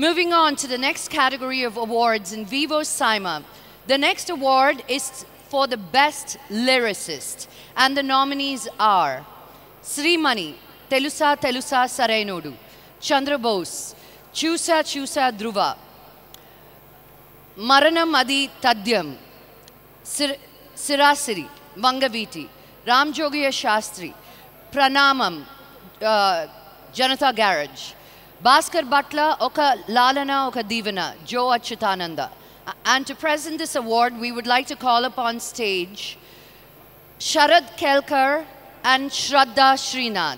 Moving on to the next category of awards in Vivo Saima. The next award is for the best lyricist, and the nominees are Srimani, Telusa Telusa Sarainodu, Chandra Bose, Chusa Chusa Dhruva, Maranam Adi Tadyam, Sirasiri, Vangaviti, Ramjogiya Shastri, Pranamam, Janata Garage, Bhaskar Butler, Oka Lalana, Oka Divana, Joe Achyutananda. And to present this award, we would like to call upon stage Sharad Kelkar and Shraddha Srinath.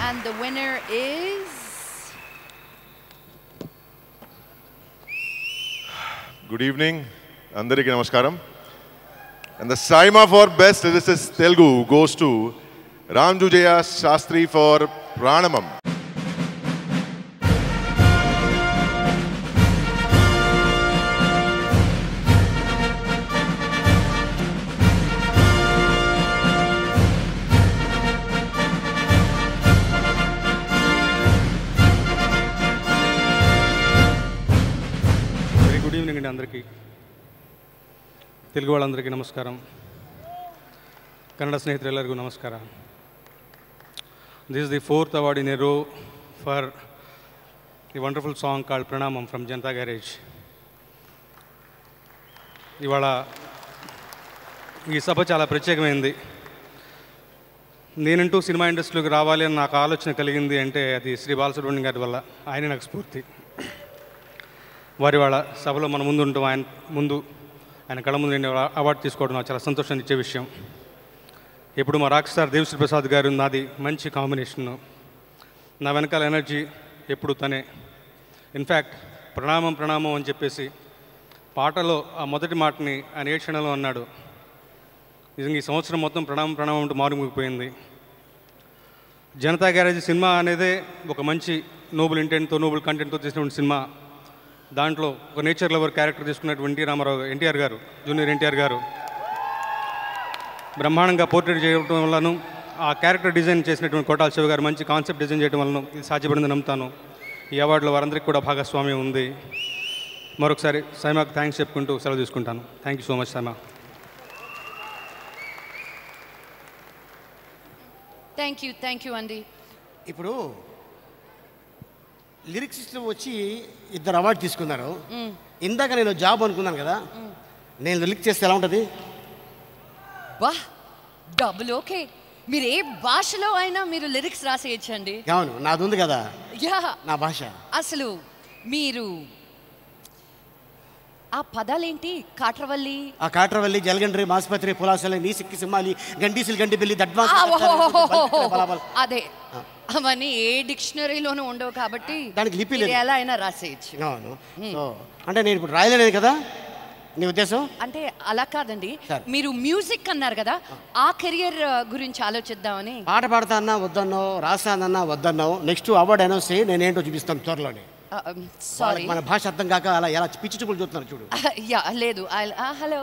And the winner is... Good evening. Andariki namaskaram. And the Saima for Best Lyricist Telugu goes to Ramjogiya Shastri for Pranamam. Very good evening and Andariki. Telugu వాళ్ళందరికీ నమస్కారం, కన్నడ స్నేహితులందరికీ నమస్కారం. This is the 4th award in a row for a wonderful song called Pranamam from Janata Garage. ఇవాళ ఈ సభ చాలా ప్రత్యేకమైంది. నేనంటూ cinema ఇండస్ట్రీలోకి రావాలి అని నాకు ఆలోచన కలిగింది అంటే అది శ్రీ బాలసుబ్రహ్మణ్యం గారి వల్ల. ఆయనే నాకు స్ఫూర్తి. వారి వాళ్ళ సభలో మన ముందు ఉంటాం, ఆయన ముందు ఆయన కళ్ళ ముందు నేను అవార్డు తీసుకోవడం నాకు చాలా సంతోషాన్ని ఇచ్చే విషయం. ఇప్పుడు మా రాక్ స్టార్ దేవిశ్రీ ప్రసాద్ గారు నాది మంచి కాంబినేషన్. నా వెనకాల ఎనర్జీ ఎప్పుడు తనే. ఇన్ఫ్యాక్ట్ ప్రణామం ప్రణామం అని చెప్పేసి పాటలో ఆ మొదటి మాటని ఆయన ఏ క్షణంలో అన్నాడు. నిజంగా ఈ సంవత్సరం మొత్తం ప్రణామం ప్రణామం అంటూ మారుమోగిపోయింది. జనతా గ్యారేజ్ సినిమా అనేదే ఒక మంచి నోబుల్ ఇంటెంట్తో నోబుల్ కంటెంట్తో చేసినటువంటి సినిమా. దాంట్లో ఒక నేచర్ లవర్ క్యారెక్టర్ తీసుకున్నటువంటి ఎన్టీఆర్ గారు, జూనియర్ ఎన్టీఆర్ గారు బ్రహ్మాండంగా పోర్ట్రేట్ చేయడం వల్లను, ఆ క్యారెక్టర్ డిజైన్ చేసినటువంటి కోటాల శివ గారు మంచి కాన్సెప్ట్ డిజైన్ చేయడం వలన ఇది సాధ్యపడిందని నమ్ముతాను. ఈ అవార్డులో వారందరికీ కూడా భాగస్వామ్యం ఉంది. మరొకసారి సైమాకు థ్యాంక్స్ చెప్పుకుంటూ సెలవు తీసుకుంటాను. Thank you so much SIIMA. Thank you అండి. ఇప్పుడు లిరిక్సిస్ట్ వచ్చి 2 అవార్డు తీసుకున్నారు. ఇందాక నేను జాబ్ అనుకున్నాను కదా, నేను లిరిక్ చేస్తే ఎలా ఉంటుంది? వా, డబుల్ ఓకే. మీరు ఏ భాషలో అయినా మీరు లిరిక్స్ రాసేయచ్చండి. అవును, నాది ఉంది కదా నా భాష. అసలు మీరు ఆ పదాలేంటి? కాట్రవల్లి, ఆ కాట్రవల్లి, జలగండ్రి, మాస్పత్రి, పులాసలి, నీ సిక్కి సింహాలి, గంటీసులు, గంటి బిల్లి, దడ్వాన్స్, అదే అవన్నీ ఏ డిక్షనరీలోనూ ఉండవు కాబట్టి దానికి లిపి లేదు, ఎలా అయినా రాసేయచ్చు. అవును. సో అంటే నేను ఇప్పుడు రాయలేదు కదా నీ ఉద్దేశం? అంటే అలా కాదండి, మీరు మ్యూజిక్ అన్నారు కదా, ఆ కెరియర్ గురించి ఆలోచిద్దామని. పాట పాడతా అన్నా వద్దన్నావు, రాస్తానన్నా వద్దన్నావు. నెక్స్ట్ అవార్డు అనౌన్స్ చేయి, నేనేంటో చూపిస్తాను త్వరలోనే. సారీ, మన భాష అర్థం కాక అలా ఎలా పిచ్చి చూపులు చూస్తున్నారు చూడు. లేదు. హలో